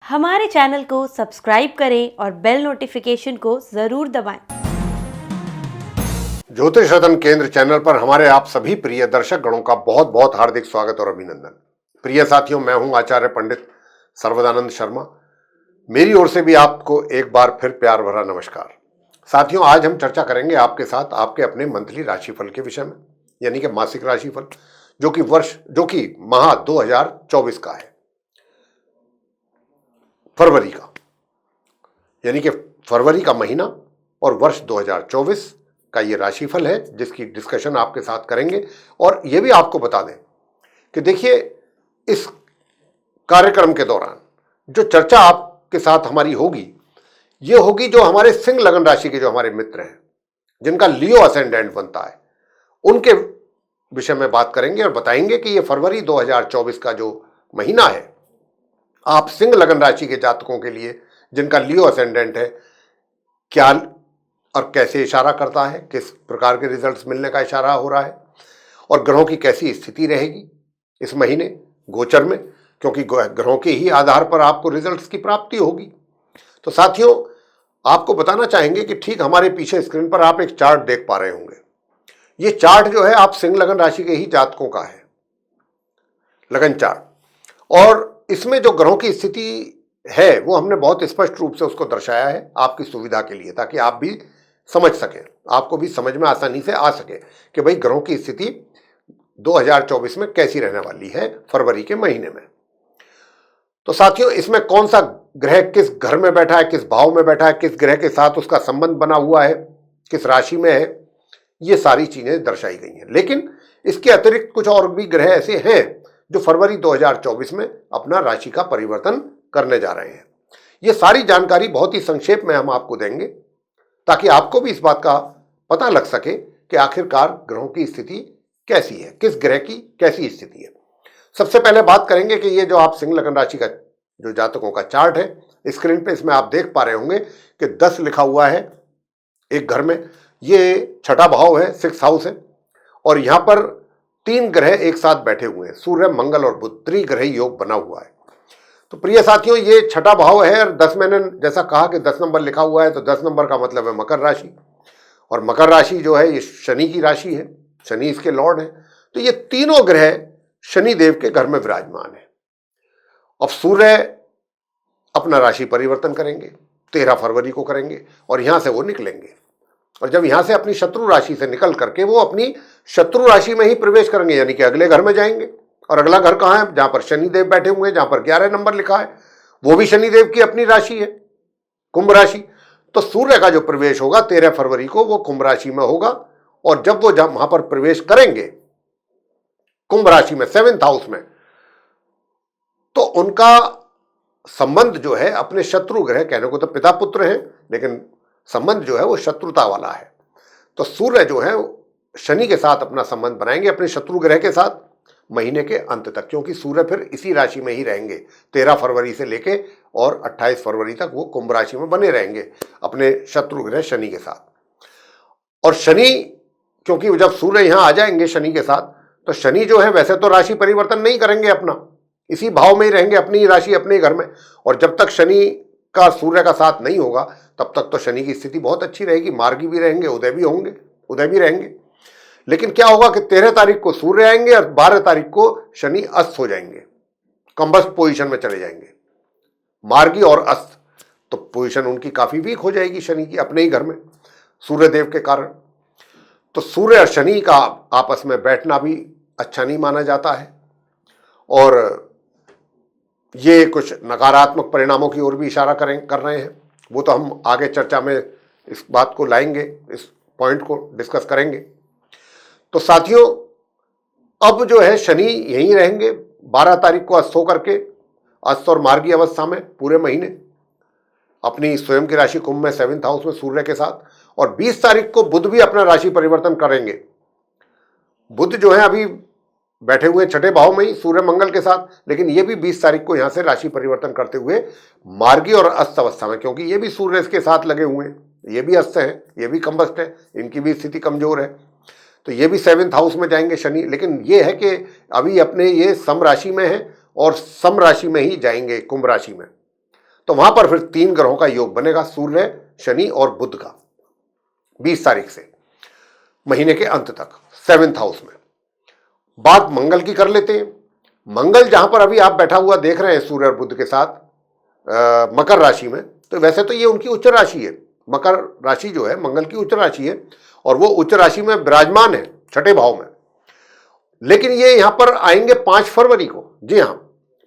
हमारे चैनल को सब्सक्राइब करें और बेल नोटिफिकेशन को जरूर दबाएं। ज्योतिष रत्न केंद्र चैनल पर हमारे आप सभी प्रिय दर्शक गणों का बहुत बहुत हार्दिक स्वागत और अभिनंदन। प्रिय साथियों, मैं हूं आचार्य पंडित सर्वदानंद शर्मा। मेरी ओर से भी आपको एक बार फिर प्यार भरा नमस्कार। साथियों, आज हम चर्चा करेंगे आपके साथ आपके अपने मंथली राशिफल के विषय में, यानी कि मासिक राशिफल, जो कि माह 2024 का है, फरवरी का, यानी कि फरवरी का महीना और वर्ष 2024 का ये राशिफल है, जिसकी डिस्कशन आपके साथ करेंगे। और ये भी आपको बता दें कि देखिए, इस कार्यक्रम के दौरान जो चर्चा आपके साथ हमारी होगी, ये होगी जो हमारे सिंह लगन राशि के जो हमारे मित्र हैं, जिनका लियो असेंडेंट बनता है, उनके विषय में बात करेंगे और बताएंगे कि ये फरवरी 2024 का जो महीना है, आप सिंह लगन राशि के जातकों के लिए जिनका लियो असेंडेंट है, क्या और कैसे इशारा करता है, किस प्रकार के रिजल्ट्स मिलने का इशारा हो रहा है, और ग्रहों की कैसी स्थिति रहेगी इस महीने गोचर में, क्योंकि ग्रहों के ही आधार पर आपको रिजल्ट्स की प्राप्ति होगी। तो साथियों, आपको बताना चाहेंगे कि ठीक हमारे पीछे स्क्रीन पर आप एक चार्ट देख पा रहे होंगे। ये चार्ट जो है आप सिंह लगन राशि के ही जातकों का है, लगन चार्ट। और इसमें जो ग्रहों की स्थिति है वो हमने बहुत स्पष्ट रूप से उसको दर्शाया है आपकी सुविधा के लिए, ताकि आप भी समझ सकें, आपको भी समझ में आसानी से आ सके कि भाई ग्रहों की स्थिति 2024 में कैसी रहने वाली है फरवरी के महीने में। तो साथियों, इसमें कौन सा ग्रह किस घर में बैठा है, किस भाव में बैठा है, किस ग्रह के साथ उसका संबंध बना हुआ है, किस राशि में है, ये सारी चीजें दर्शाई गई हैं। लेकिन इसके अतिरिक्त कुछ और भी ग्रह ऐसे हैं जो फरवरी 2024 में अपना राशि का परिवर्तन करने जा रहे हैं। ये सारी जानकारी बहुत ही संक्षेप में हम आपको देंगे, ताकि आपको भी इस बात का पता लग सके कि आखिरकार ग्रहों की स्थिति कैसी है, किस ग्रह की कैसी स्थिति है। सबसे पहले बात करेंगे कि ये जो आप सिंह लगन राशि का जो जातकों का चार्ट है स्क्रीन पे, इसमें आप देख पा रहे होंगे कि 10 लिखा हुआ है एक घर में। ये छठा भाव है, 6th हाउस है, और यहां पर 3 ग्रह एक साथ बैठे हुए हैं, सूर्य, मंगल और बुध, त्रिग्रह योग बना हुआ है। तो प्रिय साथियों, ये छठा भाव है और 10, मैंने जैसा कहा कि 10 नंबर लिखा हुआ है, तो 10 नंबर का मतलब है मकर राशि, और मकर राशि जो है ये शनि की राशि है, शनि इसके लॉर्ड है। तो ये तीनों ग्रह शनि देव के घर में विराजमान है। अब सूर्य अपना राशि परिवर्तन करेंगे, 13 फरवरी को करेंगे, और यहां से वो निकलेंगे, और जब यहां से अपनी शत्रु राशि से निकल करके वो अपनी शत्रु राशि में ही प्रवेश करेंगे, यानी कि अगले घर में जाएंगे। और अगला घर कहां है? जहां पर शनि देव बैठे हुए हैं, जहां पर 11 नंबर लिखा है, वो भी शनि देव की अपनी राशि है, कुंभ राशि। तो सूर्य का जो प्रवेश होगा 13 फरवरी को, वो कुंभ राशि में होगा, और जब वो वहां पर प्रवेश करेंगे कुंभ राशि में, 7th हाउस में, तो उनका संबंध जो है अपने शत्रु ग्रह, कहने को तो पिता पुत्र है, लेकिन संबंध जो है वो शत्रुता वाला है। तो सूर्य जो है शनि के साथ अपना संबंध बनाएंगे, अपने शत्रु ग्रह के साथ, महीने के अंत तक, क्योंकि सूर्य फिर इसी राशि में ही रहेंगे 13 फरवरी से लेके और 28 फरवरी तक वो कुंभ राशि में बने रहेंगे अपने शत्रु ग्रह शनि के साथ। और शनि, क्योंकि जब सूर्य यहां आ जाएंगे शनि के साथ, तो शनि जो है वैसे तो राशि परिवर्तन नहीं करेंगे अपना, इसी भाव में ही रहेंगे, अपनी राशि अपने घर में। और जब तक शनि का सूर्य का साथ नहीं होगा तब तक तो शनि की स्थिति बहुत अच्छी रहेगी, मार्गी भी रहेंगे, उदय भी रहेंगे। लेकिन क्या होगा कि 13 तारीख को सूर्य आएंगे और 12 तारीख को शनि अस्त हो जाएंगे, कंबस्ट पोजीशन में चले जाएंगे, मार्गी और अस्त। तो पोजीशन उनकी काफी वीक हो जाएगी शनि की, अपने ही घर में सूर्य देव के कारण। तो सूर्य और शनि का आपस में बैठना भी अच्छा नहीं माना जाता है, और ये कुछ नकारात्मक परिणामों की ओर भी इशारा कर रहे हैं। वो तो हम आगे चर्चा में इस बात को लाएंगे, इस पॉइंट को डिस्कस करेंगे। तो साथियों, अब जो है शनि यहीं रहेंगे 12 तारीख को अस्त होकर के, अस्त और मार्गी अवस्था में पूरे महीने अपनी स्वयं की राशि कुंभ में 7th हाउस में सूर्य के साथ। और 20 तारीख को बुध भी अपना राशि परिवर्तन करेंगे। बुध जो है अभी बैठे हुए छठे भाव में ही सूर्य मंगल के साथ, लेकिन ये भी 20 तारीख को यहां से राशि परिवर्तन करते हुए मार्गी और अस्त अवस्था में, क्योंकि ये भी सूर्य के साथ लगे हुए हैं, ये भी अस्त है, ये भी कंबस्ट है, इनकी भी स्थिति कमजोर है, तो ये भी 7th हाउस में जाएंगे शनि। लेकिन ये है कि अभी अपने ये सम राशि में है और सम राशि में ही जाएंगे कुंभ राशि में। तो वहां पर फिर 3 ग्रहों का योग बनेगा, सूर्य, शनि और बुध का, 20 तारीख से महीने के अंत तक 7th हाउस में। बात मंगल की कर लेते हैं। मंगल जहां पर अभी आप बैठा हुआ देख रहे हैं सूर्य और बुध के साथ मकर राशि में, तो वैसे तो ये उनकी उच्च राशि है। मकर राशि जो है मंगल की उच्च राशि है और वो उच्च राशि में विराजमान है 6ठे भाव में। लेकिन ये यहां पर आएंगे 5 फरवरी को। जी हां,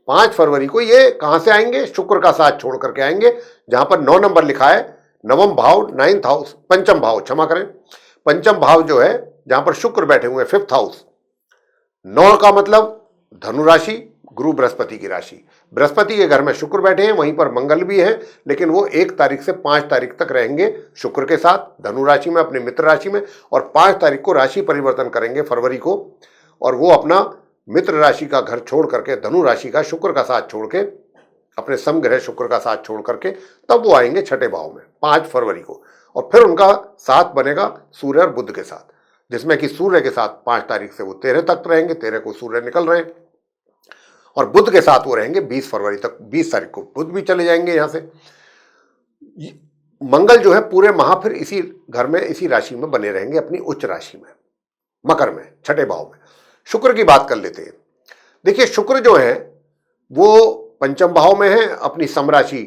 5 फरवरी को ये कहां से आएंगे? शुक्र का साथ छोड़ करके आएंगे, जहां पर 9 नंबर लिखा है, नवम भाव, 9th हाउस, पंचम भाव, क्षमा करें, पंचम भाव जो है जहां पर शुक्र बैठे हुए हैं, 5th हाउस। 9 का मतलब धनु राशि, गुरु बृहस्पति की राशि। बृहस्पति के घर में शुक्र बैठे हैं, वहीं पर मंगल भी है, लेकिन वो 1 तारीख से 5 तारीख तक रहेंगे शुक्र के साथ धनु राशि में, अपने मित्र राशि में, और 5 तारीख को राशि परिवर्तन करेंगे फरवरी को, और वो अपना मित्र राशि का घर छोड़ करके, धनु राशि का शुक्र का साथ छोड़ के, अपने समग्रह शुक्र का साथ छोड़ करके तब वो आएंगे 6ठे भाव में 5 फरवरी को। और फिर उनका साथ बनेगा सूर्य और बुध के साथ, जिसमें कि सूर्य के साथ 5 तारीख से वो 13 तक रहेंगे, 13 को सूर्य निकल रहे हैं, और बुध के साथ वो रहेंगे 20 फरवरी तक। 20 तारीख को बुध भी चले जाएंगे यहां से। मंगल जो है पूरे माह फिर इसी घर में, इसी राशि में बने रहेंगे, अपनी उच्च राशि में, मकर में, 6ठे भाव में। शुक्र की बात कर लेते हैं। देखिए, शुक्र जो है वो पंचम भाव में है, अपनी समराशि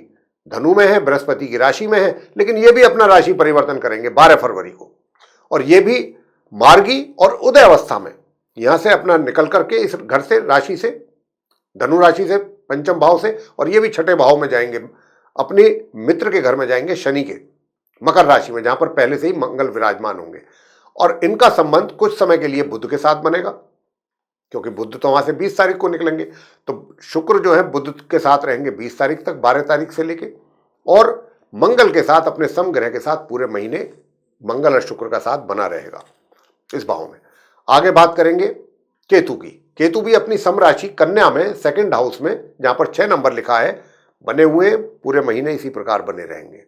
धनु में है, बृहस्पति की राशि में है, लेकिन ये भी अपना राशि परिवर्तन करेंगे 12 फरवरी को, और ये भी मार्गी और उदय अवस्था में यहां से अपना निकल करके इस घर से, राशि से, धनु राशि से, पंचम भाव से, और ये भी 6ठे भाव में जाएंगे, अपने मित्र के घर में जाएंगे, शनि के, मकर राशि में, जहां पर पहले से ही मंगल विराजमान होंगे। और इनका संबंध कुछ समय के लिए बुध के साथ बनेगा, क्योंकि बुध तो वहां से 20 तारीख को निकलेंगे, तो शुक्र जो है बुध के साथ रहेंगे 20 तारीख तक, 12 तारीख से लेके, और मंगल के साथ, अपने समग्रह के साथ पूरे महीने मंगल और शुक्र का साथ बना रहेगा इस भाव में। आगे बात करेंगे केतु की। केतु भी अपनी समराशि कन्या में, 2nd हाउस में, जहां पर 6 नंबर लिखा है, बने हुए पूरे महीने इसी प्रकार बने रहेंगे।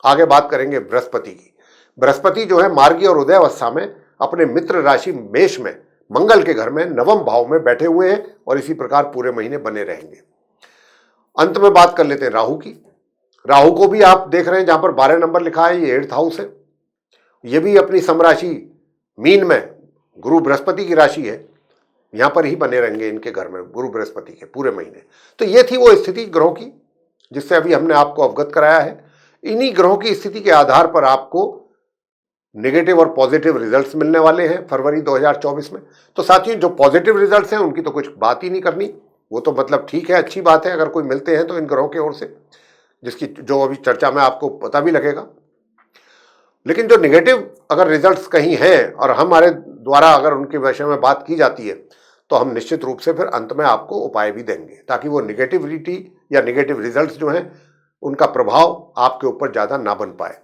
आगे बात करेंगे बृहस्पति की। बृहस्पति जो है मार्गी और उदय अवस्था में अपने मित्र राशि मेष में, मंगल के घर में, नवम भाव में बैठे हुए हैं, और इसी प्रकार पूरे महीने बने रहेंगे। अंत में बात कर लेते हैं राहु की। राहु को भी आप देख रहे हैं, जहां पर 12 नंबर लिखा है, ये 8th हाउस है। ये भी अपनी समराशि मीन में, गुरु बृहस्पति की राशि है, यहां पर ही बने रहेंगे इनके घर में, गुरु बृहस्पति के पूरे महीने। तो ये थी वो स्थिति ग्रहों की, जिससे अभी हमने आपको अवगत कराया है। इन्हीं ग्रहों की स्थिति के आधार पर आपको नेगेटिव और पॉजिटिव रिजल्ट्स मिलने वाले हैं फरवरी 2024 में। तो साथियों, जो पॉजिटिव रिजल्ट्स हैं उनकी तो कुछ बात ही नहीं करनी, वो तो मतलब ठीक है, अच्छी बात है अगर कोई मिलते हैं तो इन ग्रहों की ओर से, जिसकी जो अभी चर्चा में आपको पता भी लगेगा। लेकिन जो नेगेटिव अगर रिजल्ट्स कहीं हैं और हमारे द्वारा अगर उनके विषय में बात की जाती है, तो हम निश्चित रूप से फिर अंत में आपको उपाय भी देंगे, ताकि वो नेगेटिविटी या नेगेटिव रिजल्ट्स जो हैं उनका प्रभाव आपके ऊपर ज़्यादा ना बन पाए।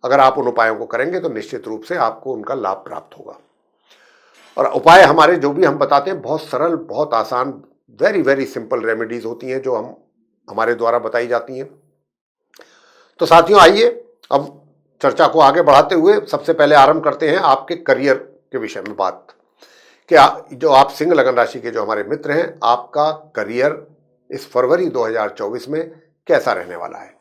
अगर आप उन उपायों को करेंगे तो निश्चित रूप से आपको उनका लाभ प्राप्त होगा। और उपाय हमारे जो भी हम बताते हैं बहुत सरल, बहुत आसान, वेरी वेरी सिंपल रेमेडीज होती हैं जो हमारे द्वारा बताई जाती हैं। तो साथियों, आइए अब चर्चा को आगे बढ़ाते हुए सबसे पहले आरंभ करते हैं आपके करियर के विषय में बात। कि जो आप सिंह लगन राशि के जो हमारे मित्र हैं, आपका करियर इस फरवरी 2024 में कैसा रहने वाला है।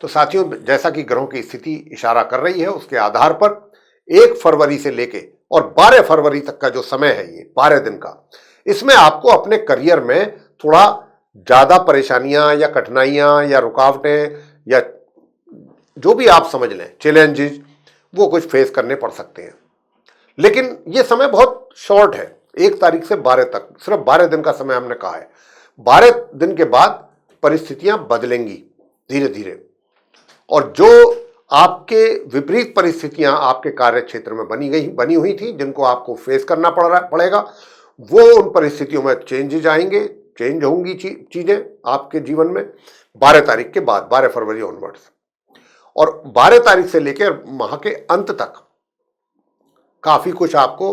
तो साथियों, जैसा कि ग्रहों की स्थिति इशारा कर रही है, उसके आधार पर 1 फरवरी से लेके और 12 फरवरी तक का जो समय है, ये 12 दिन का, इसमें आपको अपने करियर में थोड़ा ज्यादा परेशानियां या कठिनाइयां या रुकावटें या जो भी आप समझ लें चैलेंजेस, वो कुछ फेस करने पड़ सकते हैं। लेकिन ये समय बहुत शॉर्ट है, 1 तारीख से 12 तक, सिर्फ 12 दिन का समय हमने कहा है। 12 दिन के बाद परिस्थितियां बदलेंगी धीरे धीरे, और जो आपके विपरीत परिस्थितियां आपके कार्य क्षेत्र में बनी हुई थी, जिनको आपको फेस करना पड़ेगा, वो उन परिस्थितियों में चेंज होंगी चीजें आपके जीवन में 12 तारीख के बाद, 12 फरवरी ऑनवर्ड्स। और 12 तारीख से लेकर माह के अंत तक काफी कुछ आपको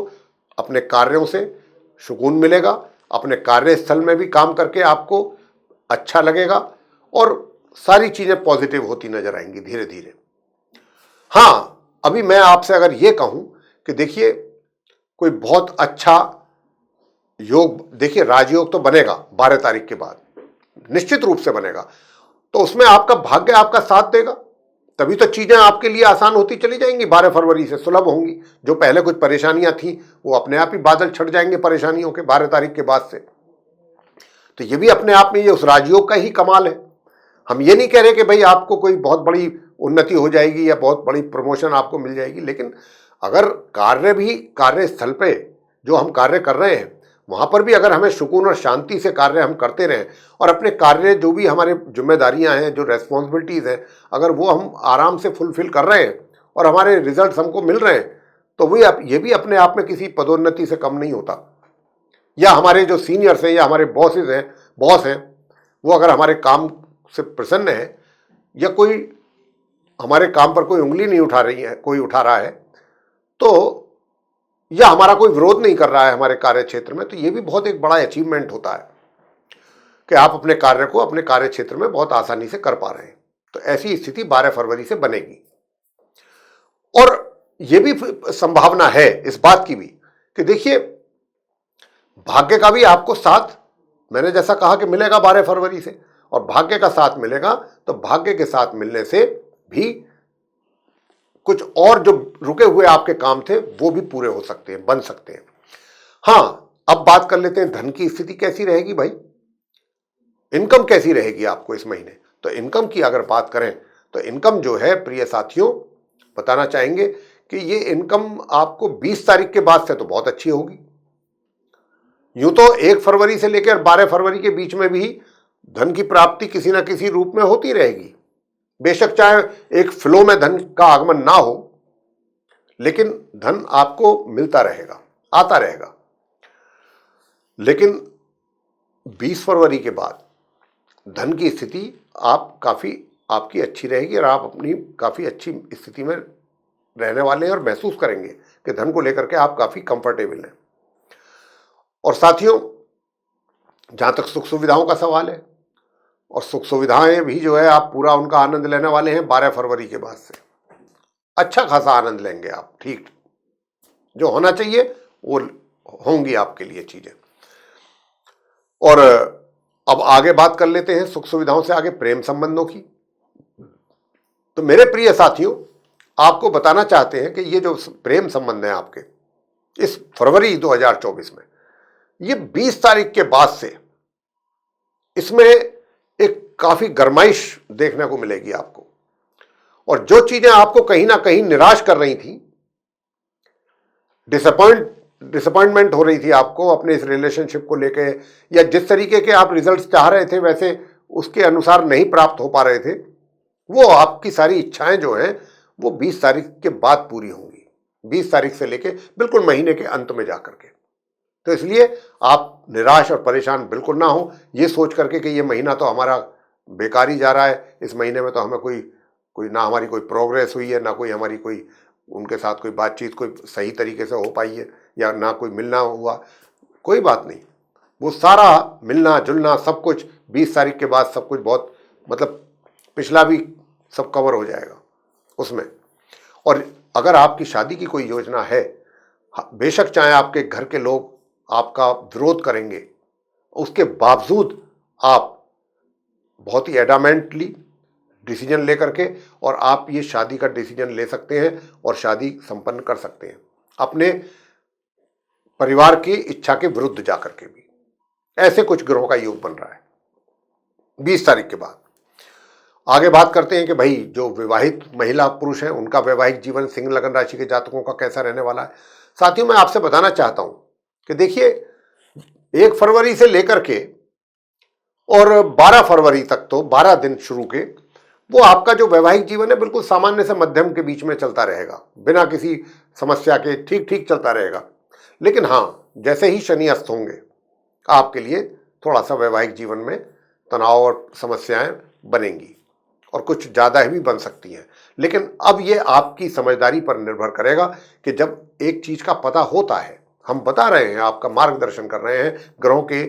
अपने कार्यों से सुकून मिलेगा, अपने कार्यस्थल में भी काम करके आपको अच्छा लगेगा, और सारी चीजें पॉजिटिव होती नजर आएंगी धीरे धीरे। हाँ, अभी मैं आपसे अगर ये कहूं कि देखिए, कोई बहुत अच्छा योग, देखिए राजयोग तो बनेगा 12 तारीख के बाद, निश्चित रूप से बनेगा। तो उसमें आपका भाग्य आपका साथ देगा, तभी तो चीजें आपके लिए आसान होती चली जाएंगी, 12 फरवरी से सुलभ होंगी। जो पहले कुछ परेशानियां थी वो अपने आप ही बादल छट जाएंगे परेशानियों के 12 तारीख के बाद से। तो ये भी अपने आप में ये उस राजयोग का ही कमाल है। हम ये नहीं कह रहे कि भाई आपको कोई बहुत बड़ी उन्नति हो जाएगी या बहुत बड़ी प्रमोशन आपको मिल जाएगी, लेकिन अगर कार्यस्थल पे जो हम कार्य कर रहे हैं वहां पर भी अगर हमें सुकून और शांति से कार्य हम करते रहें और अपने कार्य जो भी हमारे जिम्मेदारियां हैं, जो रेस्पॉन्सिबिलिटीज हैं, अगर वो हम आराम से फुलफिल कर रहे हैं और हमारे रिजल्ट हमको मिल रहे हैं, तो ये भी अपने आप में किसी पदोन्नति से कम नहीं होता। या हमारे जो सीनियर्स हैं या हमारे बॉस हैं वो अगर हमारे काम से प्रसन्न है या कोई हमारे काम पर कोई उंगली नहीं उठा रही है, कोई उठा रहा है, तो या हमारा कोई विरोध नहीं कर रहा है हमारे कार्य क्षेत्र में, तो ये भी बहुत एक बड़ा अचीवमेंट होता है कि आप अपने कार्य को अपने कार्य क्षेत्र में बहुत आसानी से कर पा रहे हैं। तो ऐसी स्थिति 12 फरवरी से बनेगी। और ये भी संभावना है इस बात की भी कि देखिए भाग्य का भी आपको साथ, मैंने जैसा कहा कि मिलेगा 12 फरवरी से, और भाग्य का साथ मिलेगा तो भाग्य के साथ मिलने से भी कुछ और जो रुके हुए आपके काम थे वो भी पूरे हो सकते हैं, बन सकते हैं। हाँ, अब बात कर लेते हैं धन की स्थिति कैसी रहेगी भाई, इनकम कैसी रहेगी आपको इस महीने। तो इनकम की अगर बात करें तो इनकम जो है प्रिय साथियों, बताना चाहेंगे कि ये इनकम आपको 20 तारीख के बाद से तो बहुत अच्छी होगी। यूं तो 1 फरवरी से लेकर 12 फरवरी के बीच में भी धन की प्राप्ति किसी ना किसी रूप में होती रहेगी। बेशक चाहे एक फ्लो में धन का आगमन ना हो, लेकिन धन आपको मिलता रहेगा, आता रहेगा। लेकिन 20 फरवरी के बाद धन की स्थिति आपकी अच्छी रहेगी और आप अपनी काफी अच्छी स्थिति में रहने वाले हैं और महसूस करेंगे कि धन को लेकर के आप काफी कंफर्टेबल हैं। और साथियों, जहां तक सुख सुविधाओं का सवाल है, और सुख सुविधाएं भी जो है आप पूरा उनका आनंद लेने वाले हैं 12 फरवरी के बाद से। अच्छा खासा आनंद लेंगे आप, ठीक जो होना चाहिए वो होंगी आपके लिए चीजें। और अब आगे बात कर लेते हैं सुख सुविधाओं से आगे प्रेम संबंधों की। तो मेरे प्रिय साथियों, आपको बताना चाहते हैं कि ये जो प्रेम संबंध है आपके इस फरवरी 2024 में, ये 20 तारीख के बाद से इसमें एक काफी गरमाइश देखने को मिलेगी आपको। और जो चीजें आपको कहीं ना कहीं निराश कर रही थी, डिसअपॉइंटमेंट हो रही थी आपको अपने इस रिलेशनशिप को लेके, या जिस तरीके के आप रिजल्ट्स चाह रहे थे वैसे उसके अनुसार नहीं प्राप्त हो पा रहे थे, वो आपकी सारी इच्छाएं जो हैं वो 20 तारीख के बाद पूरी होंगी, 20 तारीख से लेके बिल्कुल महीने के अंत में जाकर के। तो इसलिए आप निराश और परेशान बिल्कुल ना हो ये सोच करके कि ये महीना तो हमारा बेकार ही जा रहा है, इस महीने में तो हमें कोई ना हमारी कोई प्रोग्रेस हुई है, ना कोई हमारी कोई उनके साथ कोई बातचीत कोई सही तरीके से हो पाई है, या ना कोई मिलना हुआ। कोई बात नहीं, वो सारा मिलना जुलना सब कुछ 20 तारीख के बाद सब कुछ बहुत मतलब पिछला भी सब कवर हो जाएगा उसमें। और अगर आपकी शादी की कोई योजना है, बेशक चाहे आपके घर के लोग आपका विरोध करेंगे, उसके बावजूद आप बहुत ही एडामेंटली डिसीजन लेकर के और आप ये शादी का डिसीजन ले सकते हैं और शादी संपन्न कर सकते हैं अपने परिवार की इच्छा के विरुद्ध जाकर के भी। ऐसे कुछ ग्रहों का योग बन रहा है 20 तारीख के बाद। आगे बात करते हैं कि भाई जो विवाहित महिला पुरुष हैं उनका वैवाहिक जीवन सिंह लगन राशि के जातकों का कैसा रहने वाला है। साथियों, मैं आपसे बताना चाहता हूं कि देखिए 1 फरवरी से लेकर के और 12 फरवरी तक, तो 12 दिन शुरू के, वो आपका जो वैवाहिक जीवन है बिल्कुल सामान्य से मध्यम के बीच में चलता रहेगा, बिना किसी समस्या के ठीक ठीक चलता रहेगा। लेकिन हाँ, जैसे ही शनि अस्त होंगे आपके लिए थोड़ा सा वैवाहिक जीवन में तनाव और समस्याएं बनेंगी और कुछ ज़्यादा ही भी बन सकती हैं। लेकिन अब ये आपकी समझदारी पर निर्भर करेगा कि जब एक चीज़ का पता होता है, हम बता रहे हैं, आपका मार्गदर्शन कर रहे हैं ग्रहों के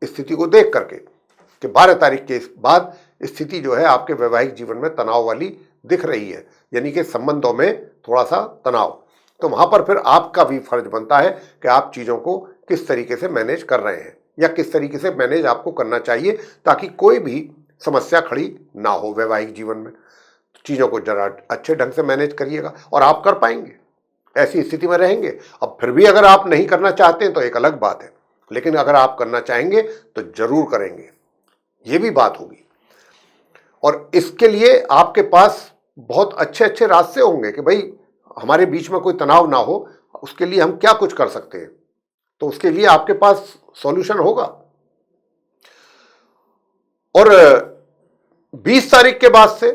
स्थिति को देख करके कि 12 तारीख के बाद स्थिति जो है आपके वैवाहिक जीवन में तनाव वाली दिख रही है, यानी कि संबंधों में थोड़ा सा तनाव। तो वहां पर फिर आपका भी फर्ज बनता है कि आप चीज़ों को किस तरीके से मैनेज कर रहे हैं या किस तरीके से मैनेज आपको करना चाहिए, ताकि कोई भी समस्या खड़ी ना हो वैवाहिक जीवन में। चीज़ों को जरा अच्छे ढंग से मैनेज करिएगा और आप कर पाएंगे, ऐसी स्थिति में रहेंगे। अब फिर भी अगर आप नहीं करना चाहते हैं तो एक अलग बात है, लेकिन अगर आप करना चाहेंगे तो जरूर करेंगे, ये भी बात होगी। और इसके लिए आपके पास बहुत अच्छे अच्छे रास्ते होंगे कि भाई हमारे बीच में कोई तनाव ना हो, उसके लिए हम क्या कुछ कर सकते हैं, तो उसके लिए आपके पास सॉल्यूशन होगा। और 20 तारीख के बाद से,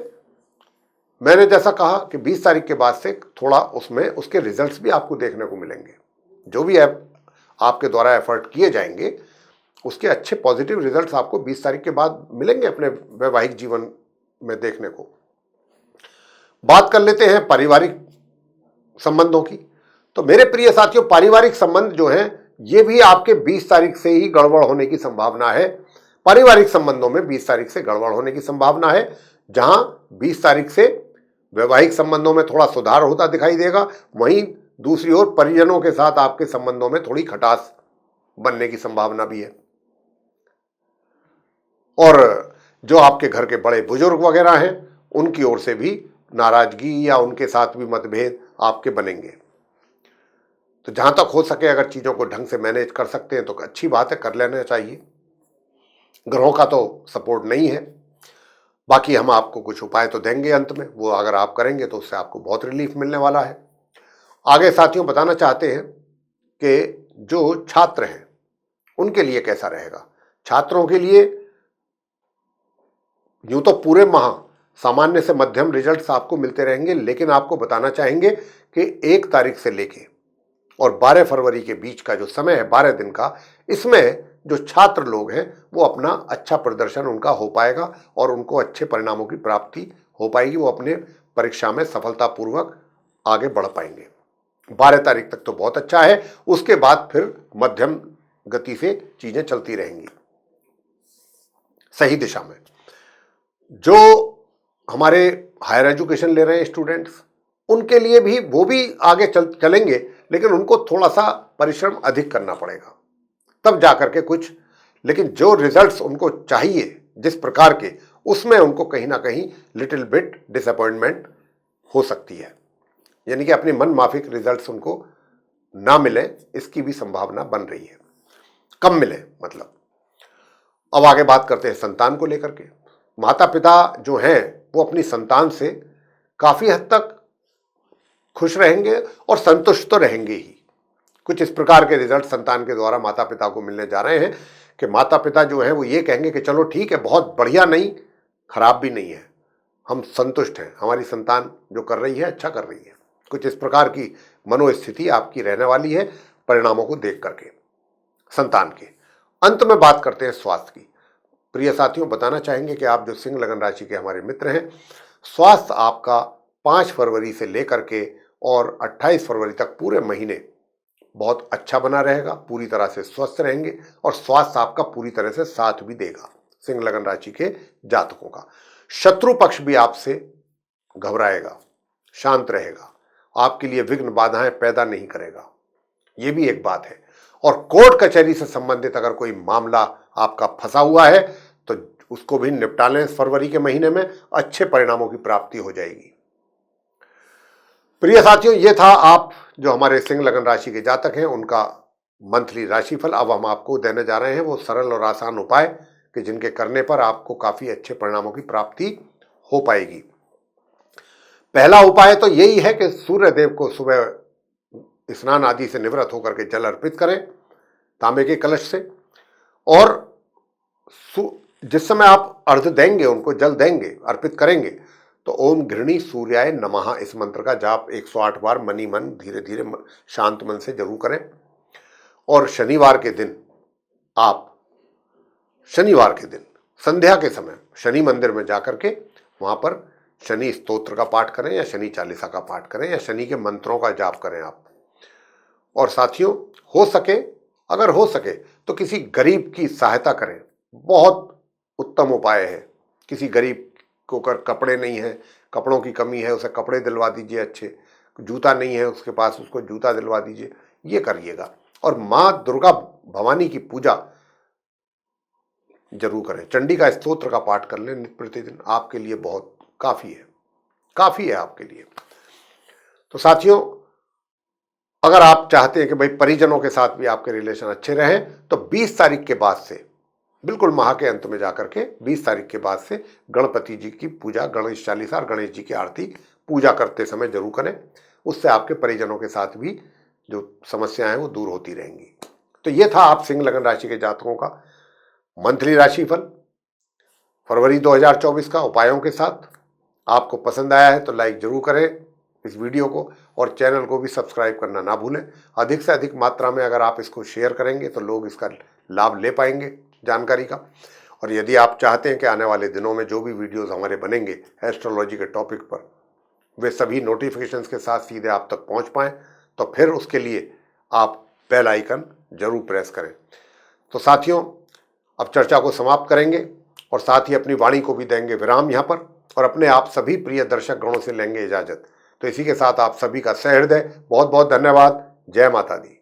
मैंने जैसा कहा कि 20 तारीख के बाद से थोड़ा उसमें उसके रिजल्ट्स भी आपको देखने को मिलेंगे। जो भी आपके द्वारा एफर्ट किए जाएंगे उसके अच्छे पॉजिटिव रिजल्ट्स आपको 20 तारीख के बाद मिलेंगे अपने वैवाहिक जीवन में देखने को। बात कर लेते हैं पारिवारिक संबंधों की। तो मेरे प्रिय साथियों, पारिवारिक संबंध जो हैं ये भी आपके 20 तारीख से ही गड़बड़ होने की संभावना है। पारिवारिक संबंधों में 20 तारीख से गड़बड़ होने की संभावना है। जहां 20 तारीख से वैवाहिक संबंधों में थोड़ा सुधार होता दिखाई देगा, वहीं दूसरी ओर परिजनों के साथ आपके संबंधों में थोड़ी खटास बनने की संभावना भी है। और जो आपके घर के बड़े बुजुर्ग वगैरह हैं उनकी ओर से भी नाराजगी या उनके साथ भी मतभेद आपके बनेंगे। तो जहां तक हो सके अगर चीजों को ढंग से मैनेज कर सकते हैं तो अच्छी बात है, कर लेना चाहिए। ग्रहों का तो सपोर्ट नहीं है, बाकी हम आपको कुछ उपाय तो देंगे अंत में, वो अगर आप करेंगे तो उससे आपको बहुत रिलीफ मिलने वाला है। आगे साथियों बताना चाहते हैं कि जो छात्र हैं उनके लिए कैसा रहेगा। छात्रों के लिए यूं तो पूरे माह सामान्य से मध्यम रिजल्ट्स आपको मिलते रहेंगे, लेकिन आपको बताना चाहेंगे कि 1 तारीख से लेके और 12 फरवरी के बीच का जो समय है 12 दिन का, इसमें जो छात्र लोग हैं वो अपना अच्छा प्रदर्शन उनका हो पाएगा और उनको अच्छे परिणामों की प्राप्ति हो पाएगी। वो अपने परीक्षा में सफलतापूर्वक आगे बढ़ पाएंगे। 12 तारीख तक तो बहुत अच्छा है, उसके बाद फिर मध्यम गति से चीजें चलती रहेंगी सही दिशा में। जो हमारे हायर एजुकेशन ले रहे हैं स्टूडेंट्स, उनके लिए भी वो भी आगे चलेंगे, लेकिन उनको थोड़ा सा परिश्रम अधिक करना पड़ेगा तब जाकर के कुछ, लेकिन जो रिजल्ट्स उनको चाहिए जिस प्रकार के, उसमें उनको कहीं ना कहीं लिटिल बिट डिसअपॉइंटमेंट हो सकती है, यानी कि अपने मन माफिक रिजल्ट्स उनको ना मिले, इसकी भी संभावना बन रही है, कम मिले मतलब। अब आगे बात करते हैं संतान को लेकर के। माता पिता जो हैं वो अपनी संतान से काफी हद तक खुश रहेंगे और संतुष्ट तो रहेंगे ही। कुछ इस प्रकार के रिजल्ट संतान के द्वारा माता पिता को मिलने जा रहे हैं कि माता पिता जो है वो ये कहेंगे कि चलो ठीक है, बहुत बढ़िया नहीं, खराब भी नहीं है, हम संतुष्ट हैं, हमारी संतान जो कर रही है अच्छा कर रही है। कुछ इस प्रकार की मनोस्थिति आपकी रहने वाली है परिणामों को देख करके संतान के। अंत में बात करते हैं स्वास्थ्य की। प्रिय साथियों, बताना चाहेंगे कि आप जो सिंह लगन राशि के हमारे मित्र हैं, स्वास्थ्य आपका 5 फरवरी से लेकर के और 28 फरवरी तक पूरे महीने बहुत अच्छा बना रहेगा, पूरी तरह से स्वस्थ रहेंगे और स्वास्थ्य आपका पूरी तरह से साथ भी देगा सिंह लगन राशि के जातकों का। शत्रु पक्ष भी आपसे घबराएगा, शांत रहेगा, आपके लिए विघ्न बाधाएं पैदा नहीं करेगा, ये भी एक बात है। और कोर्ट कचहरी से संबंधित अगर कोई मामला आपका फंसा हुआ है तो उसको भी निपटा लें इस फरवरी के महीने में, अच्छे परिणामों की प्राप्ति हो जाएगी। प्रिय साथियों, ये था आप जो हमारे सिंह लगन राशि के जातक हैं उनका मंथली राशिफल। अब हम आपको देने जा रहे हैं वो सरल और आसान उपाय कि जिनके करने पर आपको काफी अच्छे परिणामों की प्राप्ति हो पाएगी। पहला उपाय तो यही है कि सूर्य देव को सुबह स्नान आदि से निवृत्त होकर के जल अर्पित करें तांबे के कलश से, और जिस समय आप अर्घ्य देंगे, उनको जल देंगे, अर्पित करेंगे, तो ओम घृणी सूर्याय नमः इस मंत्र का जाप 108 बार मनी मन धीरे धीरे शांत मन से जरूर करें। और शनिवार के दिन संध्या के समय शनि मंदिर में जाकर के वहां पर शनि स्तोत्र का पाठ करें या शनि चालीसा का पाठ करें या शनि के मंत्रों का जाप करें आप। और साथियों, अगर हो सके तो किसी गरीब की सहायता करें, बहुत उत्तम उपाय है। किसी गरीब को अगर कपड़े नहीं है, कपड़ों की कमी है, उसे कपड़े दिलवा दीजिए अच्छे, जूता नहीं है उसके पास, उसको जूता दिलवा दीजिए, ये करिएगा। और माँ दुर्गा भवानी की पूजा जरूर करें। चंडी का स्तोत्र का पाठ कर लें नित्य प्रतिदिन, आपके लिए बहुत काफ़ी है आपके लिए। तो साथियों, अगर आप चाहते हैं कि भाई परिजनों के साथ भी आपके रिलेशन अच्छे रहें, तो 20 तारीख के बाद से, बिल्कुल माह के अंत में जाकर के 20 तारीख के बाद से गणपति जी की पूजा, गणेश चालीसा और गणेश जी की आरती पूजा करते समय जरूर करें। उससे आपके परिजनों के साथ भी जो समस्याएं हैं वो दूर होती रहेंगी। तो ये था आप सिंह लगन राशि के जातकों का मंथली राशिफल फरवरी 2024 का उपायों के साथ। आपको पसंद आया है तो लाइक जरूर करें इस वीडियो को, और चैनल को भी सब्सक्राइब करना ना भूलें। अधिक से अधिक मात्रा में अगर आप इसको शेयर करेंगे तो लोग इसका लाभ ले पाएंगे जानकारी का। और यदि आप चाहते हैं कि आने वाले दिनों में जो भी वीडियोस हमारे बनेंगे एस्ट्रोलॉजी के टॉपिक पर, वे सभी नोटिफिकेशंस के साथ सीधे आप तक पहुंच पाएँ, तो फिर उसके लिए आप बेल आइकन जरूर प्रेस करें। तो साथियों, अब चर्चा को समाप्त करेंगे और साथ ही अपनी वाणी को भी देंगे विराम यहाँ पर, और अपने आप सभी प्रिय दर्शक गणों से लेंगे इजाजत। तो इसी के साथ आप सभी का सहृदय बहुत बहुत धन्यवाद। जय माता दी।